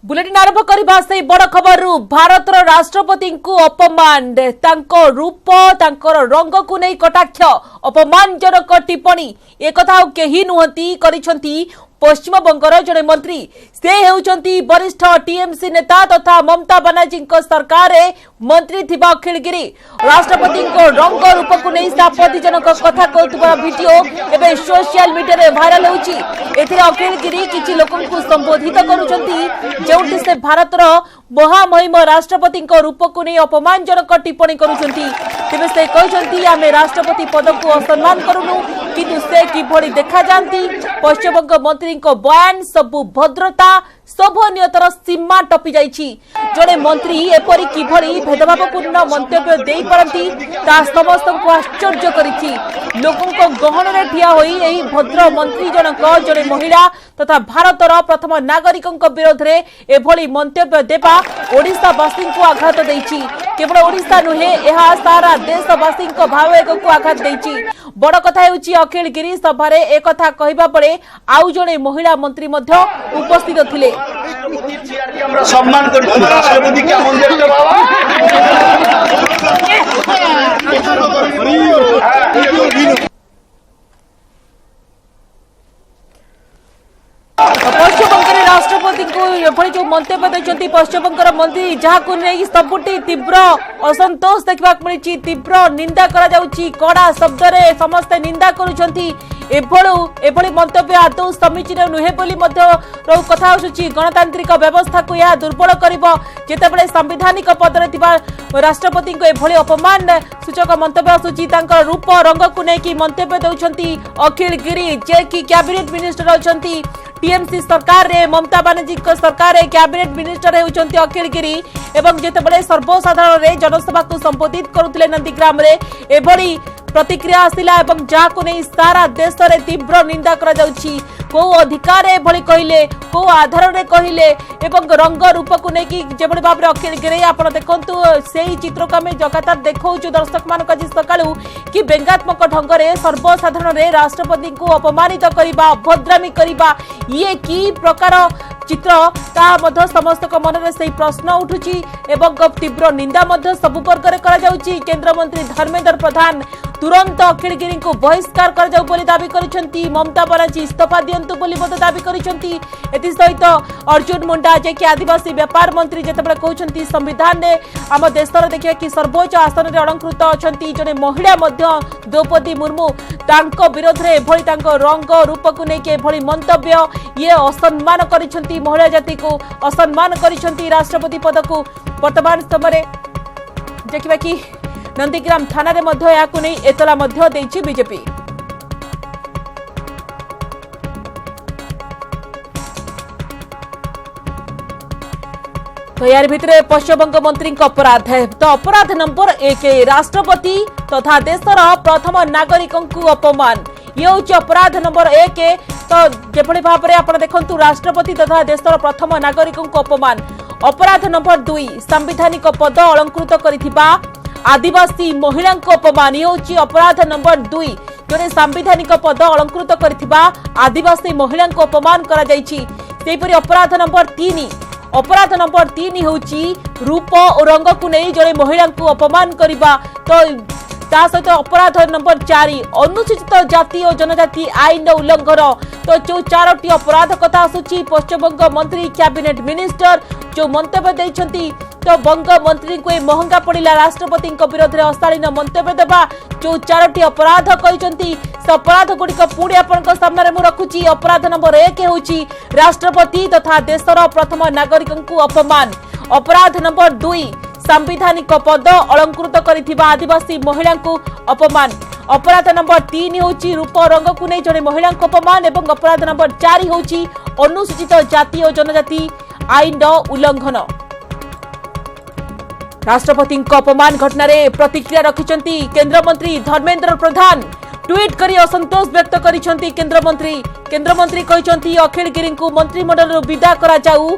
Bulletin आरंभ करबा से बड़ खबर भारत राष्ट्रपति को अपमान रूप रंग को नहीं कटाक्ष अपमानजनक टिप्पणी एक कहीं नुहति करिसेंती पश्चिम बंगर जड़े मंत्री से हेउचंती वरिष्ठ टीएमसी नेता तथा ममता बनर्जी सरकार मंत्री थिबा अखिलगिरी राष्ट्रपति को रंग रूप को नहीं आपत्तिजनक कथा कहतुबा वीडियो एवं सोशल मीडिया रे वायरल होउची एथिरे अखिलगिरी किछि लोकन को संबोधित करूचंती जेउठी से भारतर महामहिम राष्ट्रपति रूप को नहीं अपमानजनक टिप्पणी करूचंती तेबे से कहचंती आमे राष्ट्रपति पद को असम्मान करूनु किंतु से किभଳି देखा जानती पश्चिमबंग मंत्री को बयान सबु भद्रता शोभनीयतर सीमा टपी जाइछि जड़े मंत्री एपरी किभଳି भेदभावपूर्ण मंतव्य देई पारंती ता समस्त को आश्चर्य करिछि लोकों को गहन रे ठिया होई एही भद्र मंत्री जनक जड़े महिला तथा भारतर प्रथम नागरिकों विरोध रे एभଳି मंतव्य देबा ओडिशावासी को आघात देइछि केवल ओडिशा नुहे एहा सारा देशवासी भाववेग को आघात देइछि बड़ कथा हेउछि अखिलगिरी सभा रे एक कथा कहिबा पड़े आउ जणे महिला मंत्री मध्य उपस्थित थिले सम्मान करछि राष्ट्रपति के मंदिर बाबा पश्चिमबंग राष्ट्रपति को जो मंतव्य देते पश्चिमबंग मंत्री जहां नहीं सबुटी तीव्र असंतोष देखा मिली तीव्र निंदा कड़ा शब्द रे समस्ते निंदा करुछंती एभली मंतव्य आदौ समीचीन नुहे बोली कथा आसुची गणतांत्रिक व्यवस्था को यह दुर्बल करिबो जेतेबेले संवैधानिक पदरे थिबा राष्ट्रपति को एभली अपमान सूचक मंतव्य आसुची तांकर रूप रंग को नेकी मंतव्य देउछंती अखिलगिरी जे की कैबिनेट मिनिस्टर अछंती टीएमसी सरकार रे ममता बनर्जी सरकार रे कैबिनेट मिनिस्टर होउचंती अखिलगिरी एवं जेतेबेले सर्वसाधारण रे जनसभा को संबोधित करुथिले नंदीग्राम रे एभली प्रतिक्रिया आसिला एवं जाको नहीं सारा देश रे तीव्र निंदा करा जाउची को अधिकार एभली कहिले को आधार रे कहिले एवं रंग रूप को नेकी जेभली भाव रे अखिलगिरी आपण देखंतु सेही चित्र को हम जगातार देखौछु दर्शक मान आज सकाळू कि व्यंगात्मक ढंग रे सर्वसाधारण रे राष्ट्रपति को अपमानित करिबा अभद्रामी करिबा ये की प्रकार चित्र ता मध्य समस्त मन में से प्रश्न उठुची एवं तीव्र निंदा मध्य सबु वर्ग रे करा जाउची केंद्र मंत्री धर्मेंद्र प्रधान तुरंत अखिलगिरी को बहिष्कार कर जाऊ बोली दाबी करिसेंती ममता बनर्जी इस्तीफा दियंतु बोली मते दाबी करिसेंती एति सहित अर्जुन मुंडा जे कि आदिवासी व्यापार मंत्री जेतेबेले कहउछंती संविधान ने आम देश रे देखिया कि सर्वोच्च आसन रे अलंकृत अछंती जने महिला मध्य द्रौपदी मुर्मू तांको विरोध रे एभली तांको रंग रूप को नै के एभली मंतव्य ये असम्मान करिसेंती महिला जाति को असम्मान करिसेंती राष्ट्रपति पद को वर्तमान समय देखिबा कि नंदीग्राम थाना रे मध्य याकु नै एतला मध्य देछि बीजेपी तो यार भितरे पश्चिमबंग मंत्री अपराध है तो अपराध नंबर 1 राष्ट्रपति तथा देशर प्रथम नागरिकों को अपमान ये हूँ अपराध नंबर 1 तो जेभली भाव में आप देखु राष्ट्रपति तथा देशर प्रथम नागरिकों को अपमान अपराध नंबर 2 संवैधानिक पद अलंकृत करिथिबा आदिवासी महिला अपमान ये हूँ अपराध नंबर 2 जड़े संवैधानिक पद अलंकृत करिथिबा आदिवासी महिला अपमान करा जायछि सेहिपरि अपराध नंबर 3 होउची रूप और रंग को नहीं जड़े महिला को अपमान करिबा तो ता सहित अपराध नंबर 4 अनुसूचित जाति और जनजाति आईन उल्लंघन तो जो 4टी अपराध कथा आसुची पश्चिमबंग मंत्री कैबिनेट मिनिस्टर जो मंतव्य देइछंती तो बंग मंत्री को महंगा पड़िला राष्ट्रपति विरोध में अशालीन मंतव्य देवा जो 4टी अपराध कहिसंती से अपराध गुड़िक पुणी आपण सामने मु रखुची अपराध नंबर 1 होउची राष्ट्रपति तथा देशर प्रथम नागरिकों को अपमान अपराध नंबर 2 संवैधानिक पद अलंकृत करिथिबा आदिवासी महिला को अपमान अपराध नंबर 3 होउची रूप रंग को नहीं जड़े महिला को अपमान एवं अपराध नंबर 4 होउची अनुसूचित जाति और जनजाति आईन उल्लंघन राष्ट्रपति अपमान घटना रे प्रतिक्रिया रखिछंती केंद्र मंत्री धर्मेंद्र प्रधान ट्वीट करी असंतोष व्यक्त करिछंती केंद्र मंत्री कहैछंती अखिलगिरी को मंत्रिमंडल विदा करा जाऊ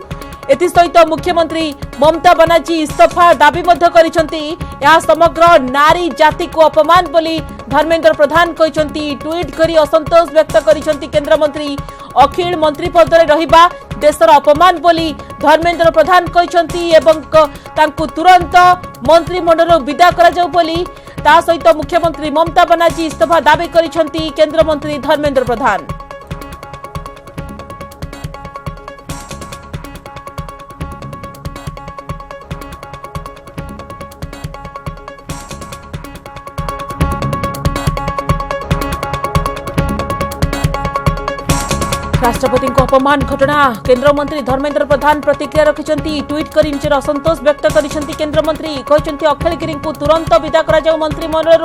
एसहित मुख्यमंत्री ममता बनर्जी इस्तीफा दाबी समग्र नारी जाति को अपमान बोली धर्मेंद्र प्रधान कहते ट्वीट कर असंतोष व्यक्त कर केंद्रमंत्री अखिल मंत्री पद में रहिबा देशर अपमान बोली धर्मेंद्र प्रधान कहते तुरंत मंत्रिमंडल विदा करा जाऊ बोली ता सहित मुख्यमंत्री ममता बनर्जी इस्तीफा दाबी करिसेंती केंद्रमंत्री धर्मेंद्र प्रधान। राष्ट्रपति अपमान घटना केंद्रमंत्री धर्मेंद्र प्रधान प्रतिक्रिया रखिंट ट्वीट कर निजर असंतोष व्यक्त कर केंद्रमंत्री कहते अखिलगिरी को तुरंत विदा कर मंत्रिमंडल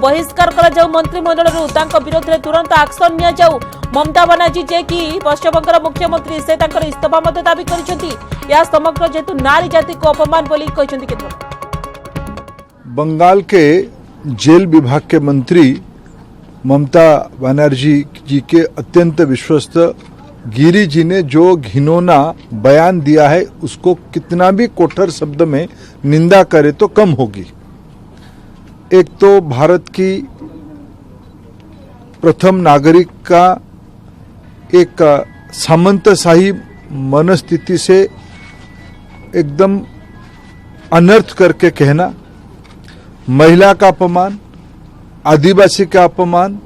बहिष्कार कर मंत्रिमंडल विरोध में तुरंत एक्शन नि ममता बनर्जी जे कि पश्चिमबंग मुख्यमंत्री से इस्तीफा मत दाबी कर समग्र जेतु नारी जाति को अपमान बोली केंद्र बंगाल के जेल विभाग के मंत्री ममता बनर्जी जी के अत्यंत विश्वस्त गिरी जी ने जो घिनौना बयान दिया है उसको कितना भी कोठर शब्द में निंदा करे तो कम होगी। एक तो भारत की प्रथम नागरिक का एक सामंतशाही मनस्थिति से एकदम अनर्थ करके कहना, महिला का अपमान, आदिवासी का अपमान,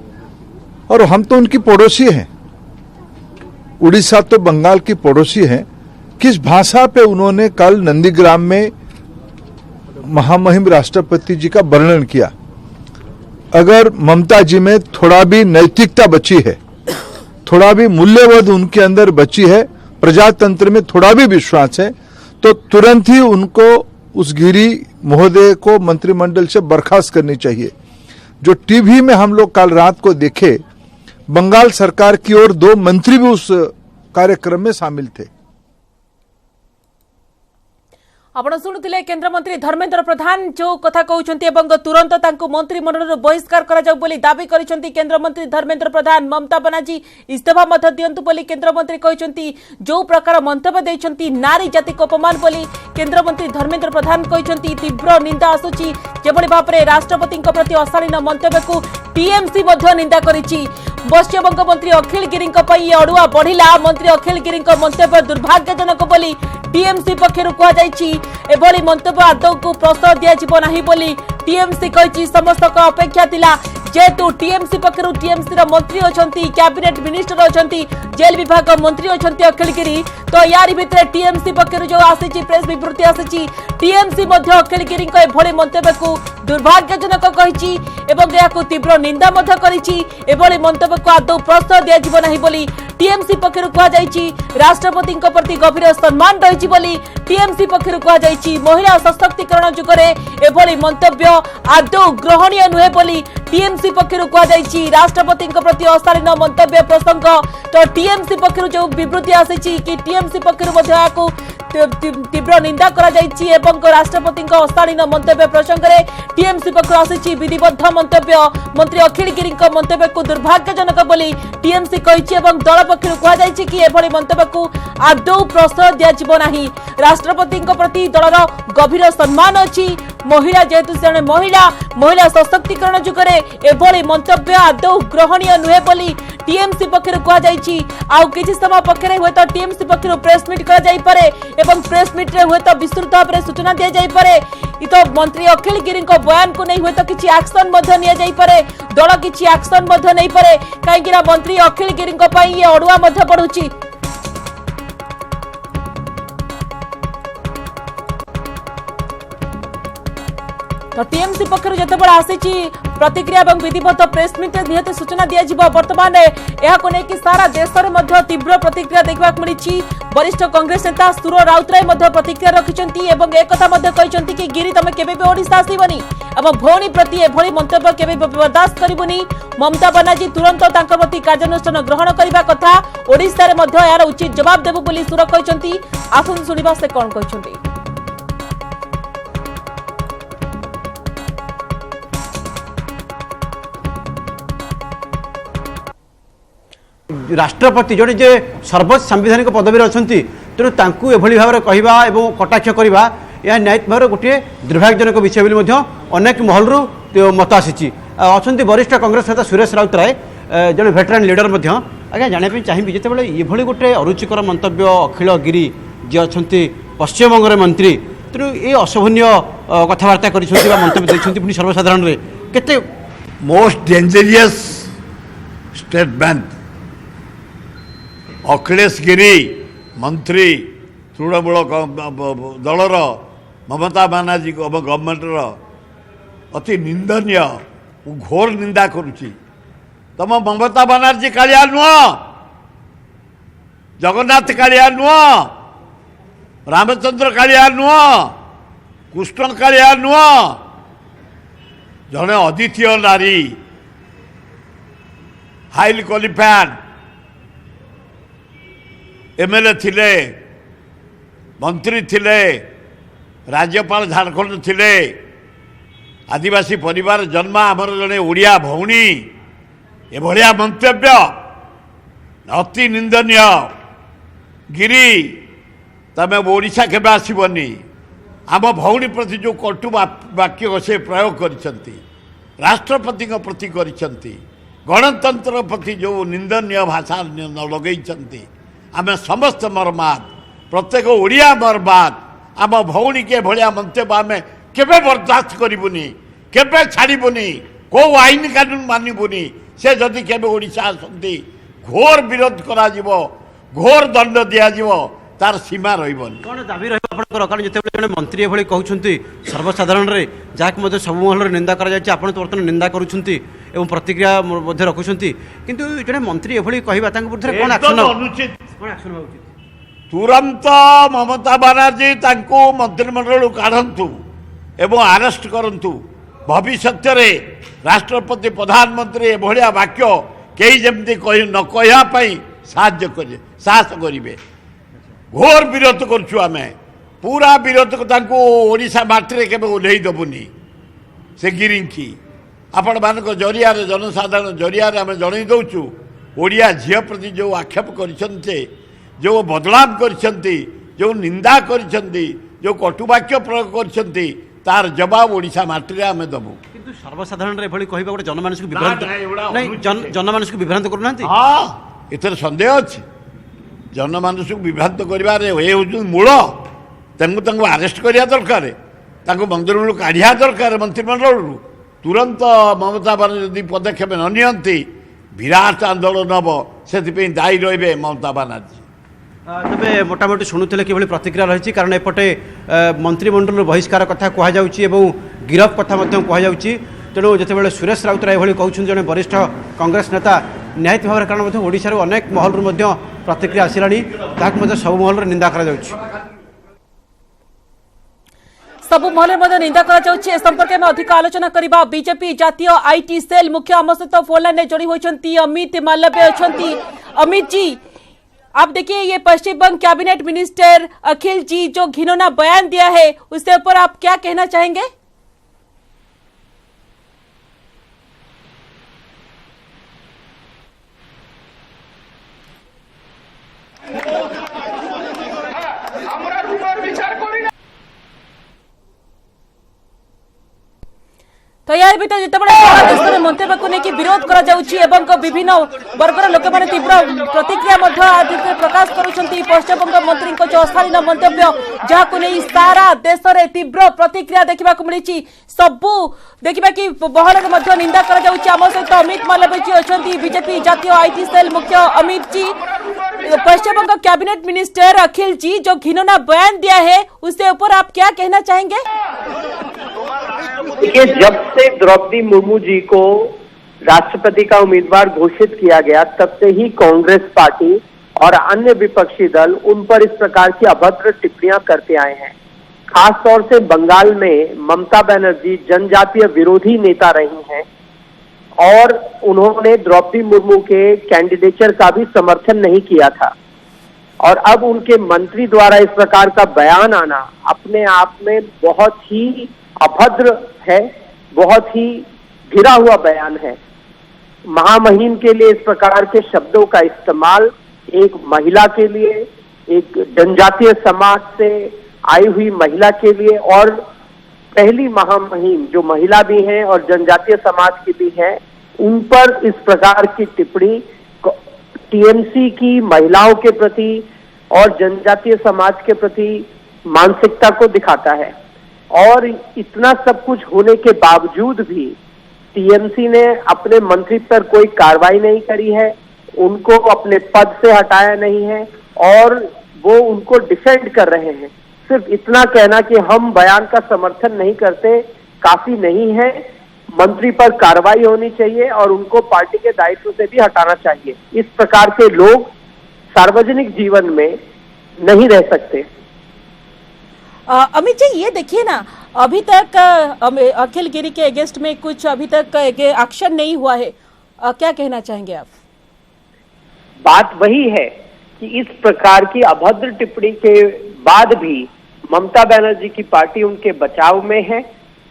और हम तो उनकी पड़ोसी हैं। उड़ीसा तो बंगाल की पड़ोसी है। किस भाषा पे उन्होंने कल नंदीग्राम में महामहिम राष्ट्रपति जी का वर्णन किया। अगर ममता जी में थोड़ा भी नैतिकता बची है, थोड़ा भी मूल्यबोध उनके अंदर बची है, प्रजातंत्र में थोड़ा भी विश्वास है, तो तुरंत ही उनको उस गिरी महोदय को मंत्रिमंडल से बर्खास्त करनी चाहिए। जो टीवी में हम लोग कल रात को देखे, बंगाल सरकार की ओर 2 मंत्री भी उस कार्यक्रम में शामिल थे। आपण शुणुले केंद्रमंत्री धर्मेंद्र प्रधान जो कथा कहते तुरंत मंत्रिमंडल बहिष्कार करा जाऊ बोली दाबी करिसेंती केंद्रमंत्री धर्मेंद्र प्रधान। ममता बनर्जी इस्तीफा मत दियंतु बोली केंद्रमंत्री कहते जो प्रकार मंतव्य देइछंती नारी जाति को अपमान बोली केंद्रमंत्री धर्मेंद्र प्रधान कहते तीव्र निंदा आसुची जेभली भाव में राष्ट्रपति प्रति अशालीन मंतव्य को टीएमसी निंदा करिछि। पश्चिमबंग मंत्री अखिल गिरी अड़ुआ बढ़िला मंत्री अखिल गिरी मंतव्य दुर्भाग्यजनक बोली टीएमसी पक्षर कहुई मंतव्य आदौ को प्रश्रय दिज्व ना बोली टीएमसी कही समस्त अपेक्षा थिला जेहेतु टीएमसी पक्षर टीएमसी मंत्री अच्छा कैबिनेट मिनिस्टर अच्छा जेल विभाग मंत्री अच्छा अखिलगिरी तो यारी भितर टीएमसी पक्षर जो आसी प्रेस विवृत्ति आसी टीएमसी अखिलगिरी एभली मंतव्य को दुर्भाग्यजनक कही तीव्र निंदा करी मंतव्य को आदौ प्रश्रय दिज्व ना बोली टीएमसी पक्षर कहुई राष्ट्रपति प्रति गभीर सम्मान रही बोली टीएमसी पक्षर कहुई महिला सशक्तिकरण जुगरे एभली मंतव्य आदौ ग्रहणीय नुहे बोली टीएमसी पक्षर कहुई राष्ट्रपति प्रति अशालीन मंतव्य प्रसंग तो टीएमसी पक्षर जो विवृत्ति आसी कि टीएमसी पक्षर तीव्र निंदा राष्ट्रपति अशालीन मंतव्य प्रसंग में टीएमसी पक्षर आसी विधिबद्ध मंतव्य मंत्री अखिल गिरी मंतव्य को दुर्भाग्यजनक बोली टीएमसी कही दल पक्षर कहुई कि एभली मंतव्य को आदौ प्रश्रय दिज्व ना राष्ट्रपति प्रति दलर गभीर सम्मान अच्छी महिला जेहेतु से महिला सशक्तिकरण जुगरे एभली मंतव्य आदौ ग्रहणीय नुहे बोली टीएमसी पक्षर कहुई आउ किछि समय पक्षरे हुए तो टीएमसी पक्षर प्रेस मीट करा जाई पारे एवं प्रेस मीट रे हुए तो विस्तृत भाव में सूचना दिया जाई पारे तो मंत्री अखिल गिरी बयान को नहीं हुए तो किछि एक्शन मध्य निया जाई पारे दल किछि एक्शन मध्य नहीं पारे कहीं मंत्री अखिल गिरी ये अड़ुआ मध्य पड़ुछि। तो टीएमसी पक्षर जितेबाला आसी प्रतिक्रिया और विधिवत प्रेस मीट निहत सूचना दिज्व बर्तमान यह सारा देश में तीव्र प्रतिक्रिया देखा मिली। वरिष्ठ कांग्रेस नेता सुर राउतराय प्रतिक्रिया रखिंट एक कहते कि गिरी तुम केबे भी ओडिशा आसबनी और भौणी प्रति एभली मंतव्य केबे बर्दाश्त करबुनी ममता बनर्जी तुरंत प्रति कार्यानुष्ठान ग्रहण करने कथा ओडिशा रे यार उचित जवाब देबु बोली सुर कहते। आसुन सुनिबा से कौन कहते। राष्ट्रपति जोड़े जे सर्वोच्च संवैधानिक पदवी अच्छा तेणु तांकु एभली भाव में कहवा और कटाक्ष करवा यह न्यायिक भाव गोटे दुर्भाग्यजनक विषय बोली अनेक महलू मत आसी अच्छा वरिष्ठ कांग्रेस नेता सुरेश राउतराय जड़े भेटेरान लीडर आज्ञा जानापी चाहिए जिते ये गोटे अरुचिकर मंतव्य अखिल गिरी जी अच्छा पश्चिमबंग मंत्री तेणु ये अशोभनीय कथबार्ता कर मंतव्य देखते सर्वसाधारण केते मोस्ट डेंजरियस स्टेटमेंट अखिलेश गिरी मंत्री तृणमूल दलर ममता बानार्जी गवर्नमेंटर अति निंदनीय घोर निंदा करुच्ची तुम ममता बानार्जी कालिया नुह जगन्नाथ कालिया नुह रामचंद्र कालिया नुह कृष्ण कालिया नुह जड़े अद्वितीय नारी हाईली क्वालिफाइड एमएलए थिले मंत्री थिले राज्यपाल झारखंड थिले आदिवासी परिवार जन्म आमर जड़े ओडिया भौणी एभलिया मंतव्य अति निंदनीय गिरी तमें ओडिशा केबे आसबनी आम भौणी प्रति जो कटु वाक्य से प्रयोग करिसंती राष्ट्रपति प्रति करिसंती गणतंत्र प्रति जो निंदनीय भाषा लगेइसंती आम समस्त मर्माद प्रत्येक ओडिया मर्माद आम भौणी के भलिया मंतव्य आम केबे बर्दाश्त करिबुनी केबे छाड़िबुनी को आईन कानून मानिबुनी से जदि केबे ओडिशा आसंती घोर विरोध करा जिवो घोर दंड दिया जिवो तार सीमा रहिबनी कौन दाबी रहा कारण जिते मंत्री एभली कहते सर्वसाधारण रे जहाँ सब महल निंदा कर बर्तमान निंदा करुँच प्रतिक्रिया रखुंट किंतु जड़े मंत्री एभली कहवा कौन अनुचित तुरंत ममता बानार्जी तांको मंत्रिमंडल काढ़ंतु एवं अरेस्ट करंतु भविष्य रे राष्ट्रपति प्रधानमंत्री एभलिया वाक्य कई जमती न कहवाई साहस करेंगे घोर विरोध करछु आमे पूरा विरोध को ओडिशा माटी के ओल्लई देबुनी से गिरी आपण मान जरिया जनसाधारण जरिया आम जन दौचु ओडिया झील प्रति जो आक्षेप कर जो बदलाव कर जो निंदा कर जो कटुवाक्य प्रयोग कर तार जवाब ओडिशा माटी आम देबू किंतु सर्वसाधारण एभली कहबा गोटे जनमानस को विभ्रांत नहीं जनमानस को विभ्रांत करूना हाँ एथर संदेह अच्छे जनमानस को विभ्रांत कर मूल तांको अरेस्ट करिया दरकार तांको मंदिर काढ़िया दरकार मंत्रिमंडल तुरंत ममता बानार्जी पदक्षेप न नियंती विराट आंदोलन हम से दायी रे ममता बानार्जी तेरे मोटामोटी शुणुले कि प्रतिक्रिया रही कारण एपटे मंत्रिमंडल बहिष्कार कथा कहुँ गिरफ कथा कहुँ तेणु जिते सुरेश राउतराय एभली कहते जड़े वरिष्ठ कांग्रेस नेता न्यायिक भाव कारण ओडिशार अनेक महलू प्रतिक्रिया आसिलानी सब महल निंदा करा सब महल निंदा करा संपर्क में अधिक आलोचना करबा बीजेपी जातीय आईटी सेल मुख्य आम सहित फोन लाइन जोड़ी होती अमित मालव्य अच्छा अमित जी आप देखिए ये पश्चिम बंग कैबिनेट मिनिस्टर अखिल जी जो घिनौना बयान दिया है उसके ऊपर आप क्या कहना चाहेंगे? तो यार भी जिते देश में मंतव्य को लेकिन विरोध करा जाउछि एवं विभिन्न वर्गर लोक मैंने तीव्र प्रतिक्रिया प्रकाश करुछंती पश्चिमबंग मंत्री जो अशालीन मंतव्य जहां नहीं सारा देश में तीव्र प्रतिक्रिया देखा मिली सबू देखा कि बहल में निंदा करा जाउछि। आम सहित अमित मालव्य जी अच्छा बीजेपी जातीय आईटी सेल मुख्य अमित जी पश्चिमबंग कैबिनेट मिनिस्टर अखिल जी जो घिनौना बयान दिया है उसके ऊपर आप क्या कहना चाहेंगे? देखिए जब से द्रौपदी मुर्मू जी को राष्ट्रपति का उम्मीदवार घोषित किया गया तब से ही कांग्रेस पार्टी और अन्य विपक्षी दल उन पर इस प्रकार की अभद्र टिप्पणियां करते आए हैं। खास तौर से बंगाल में ममता बनर्जी जनजातीय विरोधी नेता रही हैं और उन्होंने द्रौपदी मुर्मू के कैंडिडेचर का भी समर्थन नहीं किया था और अब उनके मंत्री द्वारा इस प्रकार का बयान आना अपने आप में बहुत ही अभद्र है, बहुत ही गिरा हुआ बयान है। महामहिम के लिए इस प्रकार के शब्दों का इस्तेमाल एक महिला के लिए, एक जनजातीय समाज से आई हुई महिला के लिए और पहली महामहिम जो महिला भी हैं और जनजातीय समाज की भी हैं, उन पर इस प्रकार की टिप्पणी टीएमसी की महिलाओं के प्रति और जनजातीय समाज के प्रति मानसिकता को दिखाता है। और इतना सब कुछ होने के बावजूद भी टीएमसी ने अपने मंत्री पर कोई कार्रवाई नहीं करी है, उनको अपने पद से हटाया नहीं है और वो उनको डिफेंड कर रहे हैं। सिर्फ इतना कहना कि हम बयान का समर्थन नहीं करते काफी नहीं है, मंत्री पर कार्रवाई होनी चाहिए और उनको पार्टी के दायित्व से भी हटाना चाहिए। इस प्रकार के लोग सार्वजनिक जीवन में नहीं रह सकते। अमित जी, ये देखिए ना, अभी तक अखिल गिरी के अगेंस्ट में कुछ अभी तक एक्शन नहीं हुआ है, क्या कहना चाहेंगे आप? बात वही है कि इस प्रकार की अभद्र टिप्पणी के बाद भी ममता बनर्जी की पार्टी उनके बचाव में है।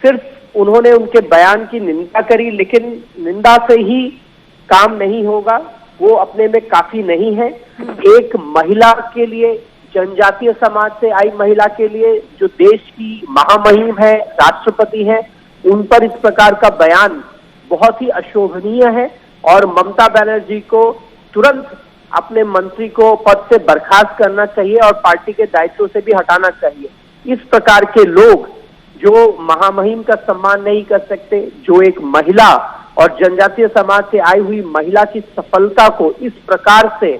सिर्फ उन्होंने उनके बयान की निंदा करी, लेकिन निंदा से ही काम नहीं होगा, वो अपने में काफी नहीं है। एक महिला के लिए, जनजातीय समाज से आई महिला के लिए, जो देश की महामहिम है, राष्ट्रपति है, उन पर इस प्रकार का बयान बहुत ही अशोभनीय है और ममता बनर्जी को तुरंत अपने मंत्री को पद से बर्खास्त करना चाहिए और पार्टी के दायित्व से भी हटाना चाहिए। इस प्रकार के लोग जो महामहिम का सम्मान नहीं कर सकते, जो एक महिला और जनजातीय समाज से आई हुई महिला की सफलता को इस प्रकार से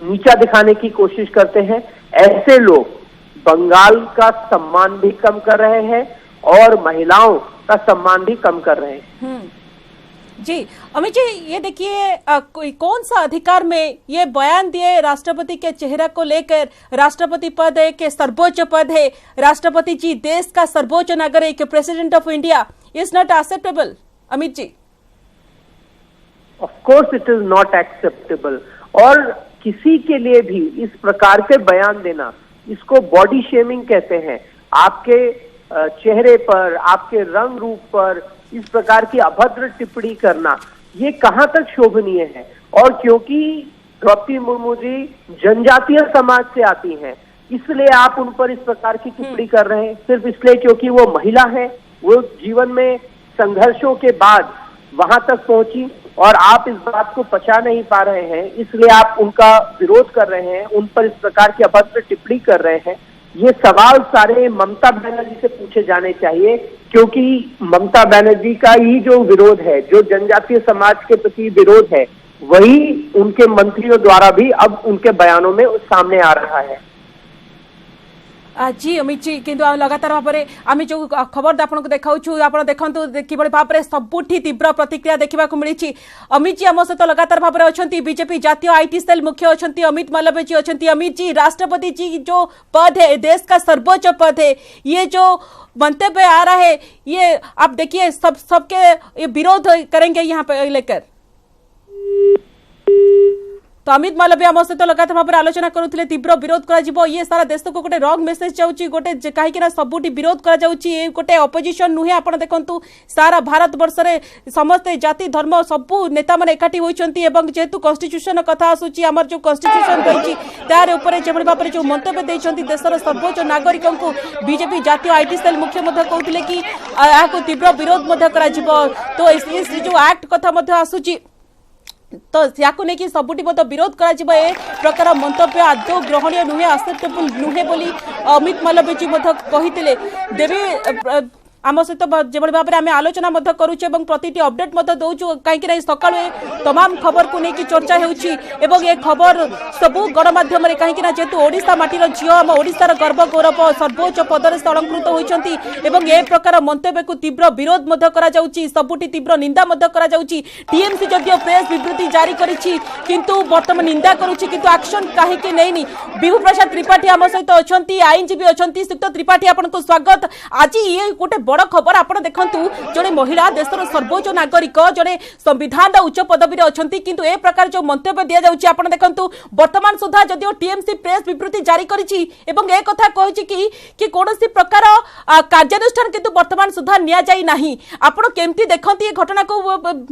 नीचा दिखाने की कोशिश करते हैं, ऐसे लोग बंगाल का सम्मान भी कम कर रहे हैं और महिलाओं का सम्मान भी कम कर रहे हैं। जी अमित जी, ये देखिए, कौन सा अधिकार में ये बयान दिए राष्ट्रपति के चेहरा को लेकर? राष्ट्रपति पद एक सर्वोच्च पद है, राष्ट्रपति जी देश का सर्वोच्च नागरिक, president of India, is not acceptable. Amit ji, of course it is not acceptable. और किसी के लिए भी इस प्रकार के बयान देना, इसको बॉडी शेमिंग कहते हैं। आपके चेहरे पर, आपके रंग रूप पर इस प्रकार की अभद्र टिप्पणी करना, ये कहां तक शोभनीय है? और क्योंकि द्रौपदी मुर्मू जी जनजातीय समाज से आती हैं, इसलिए आप उन पर इस प्रकार की टिप्पणी कर रहे हैं, सिर्फ इसलिए क्योंकि वो महिला है, वो जीवन में संघर्षों के बाद वहां तक पहुंची और आप इस बात को पचा नहीं पा रहे हैं, इसलिए आप उनका विरोध कर रहे हैं, उन पर इस प्रकार की अभद्र टिप्पणी कर रहे हैं। ये सवाल सारे ममता बनर्जी से पूछे जाने चाहिए, क्योंकि ममता बनर्जी का ही जो विरोध है, जो जनजातीय समाज के प्रति विरोध है, वही उनके मंत्रियों द्वारा भी अब उनके बयानों में सामने आ रहा है। जी अमित जी, किंतु लगातार भाव में आम जो खबर आपको देखाऊँ, आप देखते कि भाव में सबुठी तीव्र प्रतिक्रिया देखा मिली। अमित जी आम सहित लगातार भाव में अच्छा बीजेपी जातीय आईटी सेल मुख्य अच्छा अमित मालवीय जी अच्छा। अमित जी, राष्ट्रपति जी जो पद है, देश का सर्वोच्च पद है, ये जो मंतव्य आ रहा है, ये आप देखिए सबके विरोध करेंगे यहाँ पे लेकर। तो अमित मालवीय आम सहित लगातार भाव में आलोचना करुले, तीव्र विरोध करा, ये सारा देश को गोटे रंग मेसेज जाऊँगी, गोटे कहीं सबुठी विरोध करा, गोटे अपोजिशन नुहे। आप देखु सारा भारत वर्ष में समस्ते जाति धर्म सबू नेता मैंने एकाठी होती, जेहेतु कन्स्टिट्यूशन कथा आसूची, आमर जो कन्स्टिट्यूशन रही तार उपरे जो भाव में जो मंतव्य देते देशर सर्वोच्च नागरिक को बीजेपी जातीय आईटी सेल मुख्य कहते कि यहाँ तीव्र विरोध तो जो एक्ट कथा आसूची, तो याकू नहीं कि सबुटी विरोध करा ए प्रकार मंतव्य आदौ ग्रहणीय नुहे, एक्सेप्टेबल नुहे बोली अमित मालवीय जी कहते। देवी आम सहित जो भाव में आम आलोचना करुचे प्रति अपडेट दौचु, कहीं सका तमाम खबर को लेकिन चर्चा हो खबर सबू गणमाध्यम कहीं जेहेतु ओडिशा माटीर झील आम ओडिशार गर्व गौरव सर्वोच्च पदर से अलंकृत होती, ए प्रकार मंतव्य को तीव्र विरोध सबुठी तीव्र निंदा टीएमसी जदियो प्रेस विबृति जारी किंतु बर्तमान निंदा करुच्ची, किंतु एक्शन कहीं नहीं। विभू प्रसाद त्रिपाठी आम सहित अच्छा, आईनजीवी अच्छा। श्रीयुक्त त्रिपाठी, आपको स्वागत। आज ये गोटे बड़ खबर, आप देखु जड़े महिला देशर सर्वोच्च नागरिक, जड़े संविधान उच्च पदवी अच्छा, किंतु ए प्रकार जो मंतव्य दि जाऊँगी, आप देखु वर्तमान सुधा जदियो टीएमसी प्रेस विबृति जारी करी कथा कि कौन प्रकार कार्यानुष्ठान किंतु वर्तमान सुधा निया जाई नाही। आपण केमती देखंती ए घटना को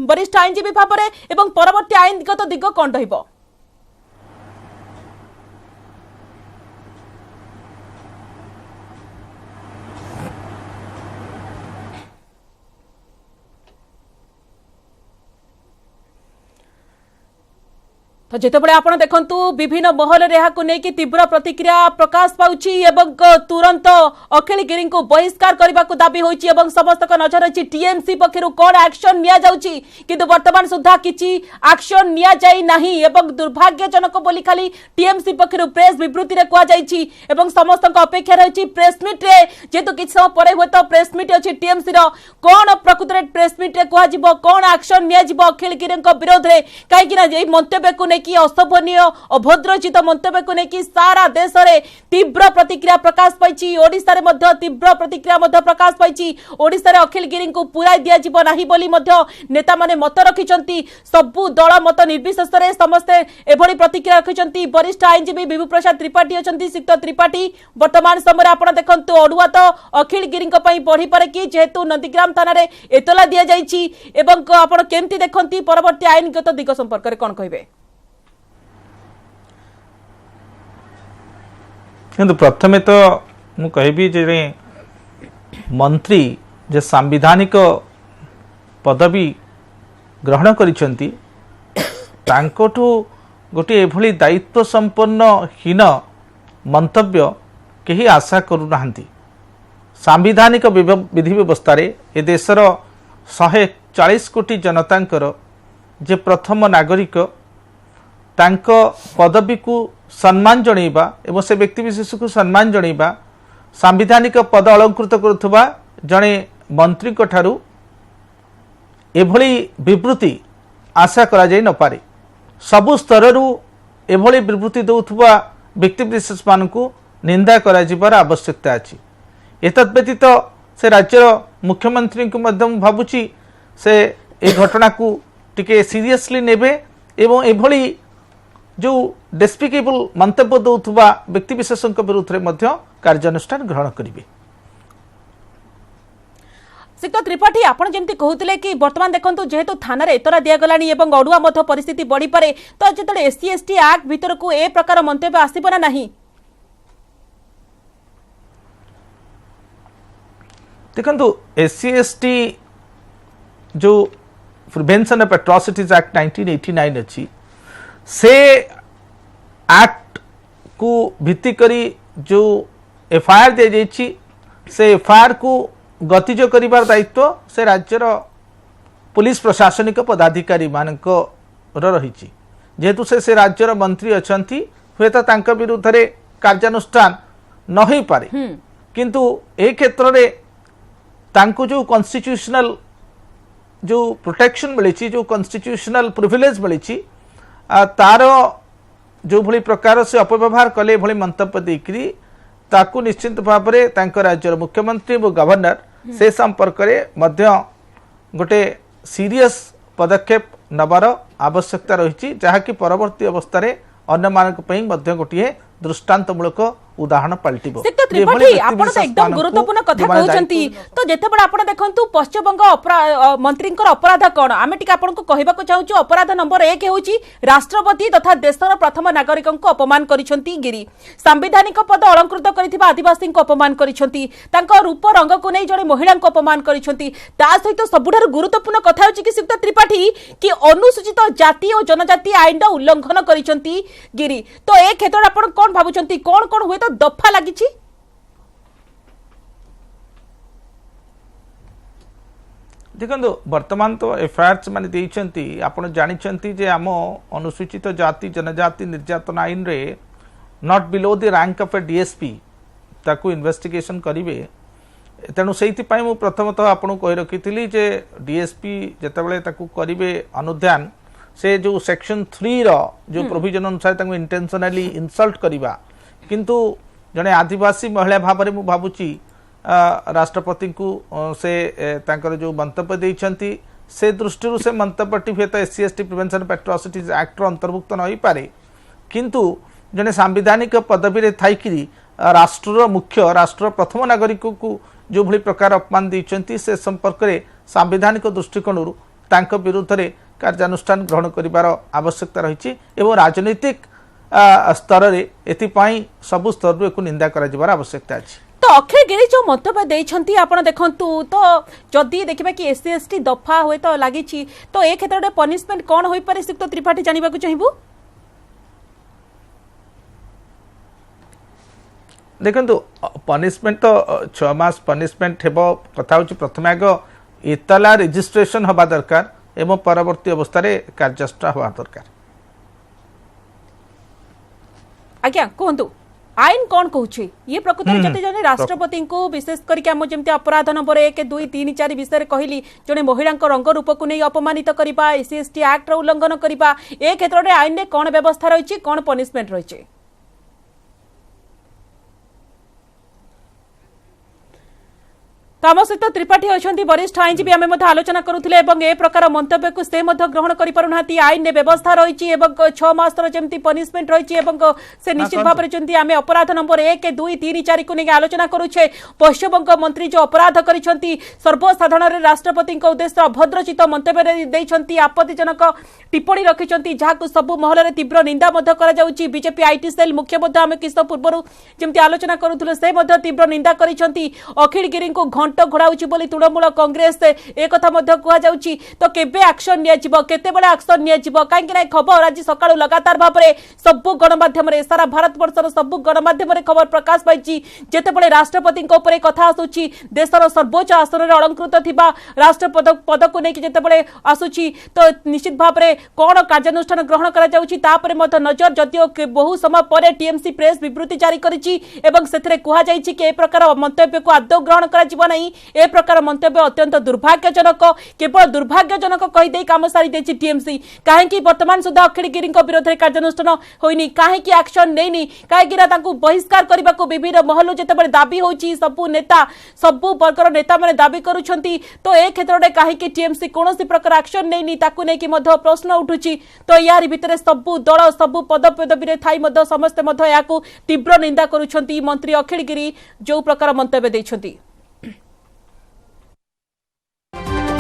वरिष्ठ आईनजीवी भाव में परवर्ती आईनगत दिग कौन रहिबो? तो जितेबाला आपण देखंतु विभिन्न महल रेहाकु नेकी तीव्र प्रतिक्रिया प्रकाश पाउछि एवं तुरंत अखिल गिरी को बहिष्कार करने को दाबी होइछि एवं समस्त को नजर अछि टीएमसी पक्षरु कोन एक्शन निया जाउछि किंतु वर्तमान सुधा किछि एक्शन निया जाई नाही एवं दुर्भाग्यजनक बोली खाली टीएमसी पक्षरु प्रेस विबृति रे कुआ जाइछि एवं समस्त को अपेक्षा रहिछि प्रेस मीट रे जेतु किछ समय परे होत प्रेस मीट अछि टीएमसी रो कोन प्रकृत रे प्रेस मीट रे कुआ जिवो कोन एक्शन निया जिवो अखिल गिरी को विरोध रे काहे कि ना जे मंतव्य को कि अशोभनीय अभद्रचित मंतव्य को लेकिन सारा देश में तीव्र प्रतिक्रिया प्रकाश पाई ओडिशा रे मध्य तीव्र प्रतिक्रिया मध्य प्रकाश पाई ओडिशा रे अखिल गिरी को पुराई दिया जीव नाही बोली मध्य नेता माने मत रखिचंती सबु दल मत निर्विशेष रे समस्ते एभली प्रतिक्रिया रखिचंती वरिष्ठ आईनजीवी विभू प्रसाद त्रिपाठी अछंती सिक्त त्रिपाठी वर्तमान समय आपण देखंतु अडुआ तो अखिल गिरी को पई बढ़ी पारे कि जेहेतु नंदीग्राम थाना रे एतला दिया जाईची एवं आपण केमती देखंती परवर्ती आईनगत दिग संपर्क रे कोन कहबे किंतु प्रथमे तो मु कहबी जे मंत्री जे सांविधानिक पदवी ग्रहण करिसंती तांकोठु गोटे एभली दायित्व संपन्न हीन मंतव्य केही आशा करू नाहंती। सांविधानिक विधि व्यवस्था रे ए देशर 140 कोटी जनतांकर जे प्रथम नागरिक तांको पदवी को सम्मान जणैबा एवं से व्यक्ति विशेष को सम्मान जणैबा सांविधानिक पद अलंकृत करुवा जड़े मंत्री ठारू एभली विवृत्ति आशा करा जाई न पारे। सबु स्तररू एभली विवृत्ति दौथुवा व्यक्ति विशेष मानकु निंदा करा जिबार आवश्यकता अछि। एतद् व्यतीत से राज्यर मुख्यमंत्री को मध्य भाबुची से ए घटना को टिके सीरियसली नेबे एवं एभली जो डेस्पिकेबल मंतव्य दौथुवा व्यक्ति विशेष विरुद्ध में कार्यानुष्ठान ग्रहण करेंगे। सिक्त त्रिपाठी आपण जेमती कहूतिले कि वर्तमान देखंतु जेहेतु थाना रे एतरा दिया गलानी एवं अडुआ मध्य परिस्थिति बढ़ी पारे तो जेतले एससी एसटी एक्ट भीतर को ए प्रकार मंतव्य आसीबो ना नहीं। देखंतु एससी एसटी जो प्रिवेंशन ऑफ एट्रोसिटीज एक्ट 1989 अच्छी से एक्ट को भित्ति करी जो एफआईआर दे जाइछि से एफआईआर को गतिज करिबार दायित्व से राज्यर पुलिस प्रशासनिक पदाधिकारी मानक रहिछि। जेहेतु से राज्यर मंत्री अछंती हुए तो तांका विरुद्ध रे कार्यानुष्ठान न होई पारे किंतु ए क्षेत्र रे तांको जो कॉन्स्टिट्यूशनल जो प्रोटेक्शन मिली जो कॉन्स्टिट्यूशनल प्रिविलेज मिली तार जो भली प्रकार से अपव्यवहार कले भली मंतव्य देकरी ताकू निश्चित भाव में राज्यर मुख्यमंत्री और गवर्नर से संपर्क में मध्य गोटे सीरियस पदक्षेप नबार आवश्यकता रही जहाँकि परवर्ती अवस्था रे अन्य मानक पई मध्य गोटे दृष्टांतमूलक उदाहरण पलटिबो। त्रिपाठी आपण तो एकदम गुरुत्वपूर्ण कथा कहउचंती तो जेतेबेला आपण देखंतु पश्चिम बंग मंत्री अपराध कौन आमे टिके आपण को कहबाको चाहूछु। अपराध नंबर 1 हेउची राष्ट्रपति तथा देशर प्रथम नागरिक को अपमान करिसंती गिरी संवैधानिक पद अलंकृत करिथिबा आदिवासी को अपमान करिसंती तांको रूप रंग को नै जड़े महिला को अपमान करिसंती ता सहित सबुठार गुरुत्वपूर्ण कथा हेउची कि सिक्त त्रिपाठी कि अनुसूचित जाति और जनजाति आईन उल्लंघन करिसंती गिरी तो ए क्षेत्र आपण कोन भाबुचंती कोन कोन हुए तो दफा लगी। देखो वर्तमान तो एफआईआर माने देइछंती आपण जानिछंती जे आम अनुसूचित जाति जनजाति निर्यातन आईन रे not below the rank of A DSP ताकू इन्वेस्टिगेशन करिवे तेणु से मु प्रथमतः आपन कहि रखिथिली जे डीएसपी जेतेबेले ताकू करिवे अनुध्यान से जो सेक्शन 3 रो जो प्रोविजन अनुसार ताकू इंटेंशनली इंसल्ट करिवा किंतु जड़े आदिवासी महिला भाव में भावुची राष्ट्रपति को से तांकर जो मंतव्य देइछंती से दृष्टि से मंतव्यटी हुए तो SC ST prevention of atrocities act अंतर्भुक्त न हो पारे किंतु जड़े सांविधानिक पदवी रे थाइकिरी राष्ट्र मुख्य राष्ट्र प्रथम नागरिक को जो भली प्रकार अपमान देइछंती से संपर्क में सांविधानिक दृष्टिकोण तांक विरुद्ध रे कार्यानुष्ठान ग्रहण करिवार आवश्यकता रही एवं राजनीतिक स्तर रे एतिपाई सबु स्तर एको निंदा करा जिबार आवश्यकता अछि। तो अखिल गिरी जो मंतव्य देइछंती आपण देखंतु तो जदी देखिबा कि एससी एसटी दफा होय तो लागिछि तो ए क्षेत्र रे पनिशमेंट कोन होई पारे सिक्त त्रिपाठी जानिबा को चाहिबू। देखु पनिशमेंट तो 6 मास पनिशमेंट हेब कथा हूँ प्रथम आग इतला रेजिस्ट्रेशन हवा दरकार एवं परवर्ती अवस्था कार्यानुष्ठान हवा दरकार। आज्ञा कहतु आईन कौन कहूँ ये प्रकृत में जब जन राष्ट्रपति को विशेष करके आम जमी अपराध नंबर 1 2 3 4 विषय कहली जड़े महिला रंग रूप को नहीं अपमानित करने SC/ST एक्ट उल्लंघन करने ए क्षेत्र में आईन में कौन व्यवस्था रही कौन पनिशमेंट रही। तो आम सहित त्रिपाठी अच्छा वरिष्ठ आईनजीवी आम आलोचना करुले ए प्रकार मंतव्य को से ग्रहण करना आईन में व्यवस्था रही 6 मास जमी पनिशमेंट रही से निश्चित भाव में आम अपराध नंबर 1 2 3 4 को लेकिन आलोचना करुचे। पश्चिमबंग मंत्री जो अपराध कर सर्वसाधारण राष्ट्रपति उद्देश्य अभद्रचित मंतव्य आपत्तिजनक टिप्पणी रखिंट जहाँ सबू महल तीव्र निंदा बीजेपी आईटी सेल मुख्य आम किस पूर्व जमी आलोचना करुले से तीव्र निंदा कर अखिल गिरी को घंट घोड़ाऊँच तृणमूल कांग्रेस एक कहुच्छी तो केबे एक्शन केतेबेले एक्शन कहीं खबर आज सकाळु लगातार भाव में सबू गणमाध्यम सारा भारत वर्षर सबू गणमाध्यम खबर प्रकाश पाई जेतेबेले राष्ट्रपति कथा आसूची देशर सर्वोच्च आसन में अलंकृत थिबा राष्ट्रपति पद को लेकिन जितेबाला आसूची तो निश्चित भाव में कौन कार्यानुष्ठान ग्रहण कर नजर जदिओ बहु समय पर टीएमसी प्रेस विवृत्ति जारी करुई कि ए प्रकार मंतव्य को आदौ ग्रहण कर ए प्रकार मंतव्य अत्यंत दुर्भाग्यजनक केवल दुर्भाग्यजनक कहीदे काम सारी देछि टीएमसी कहीं वर्तमान सुधा अखिल गिरी विरोध में कार्यानुष्ठान होइनी कहीं एक्शन नहीं कहीं बहिष्कार करने को विभिन्न महलू जिते दाबी होची सबू नेता सबू वर्गर नेता मैंने दाबी करुछंती तो ए क्षेत्र में कहीं टीएमसी कौन प्रकार एक्शन नहीं प्रश्न उठुची तो यार भितर सबू दल सबू पदपदवी थाई समस्ते तीव्र निंदा करुछंती मंत्री अखिल गिरी जो प्रकार मंतव्य देछंती।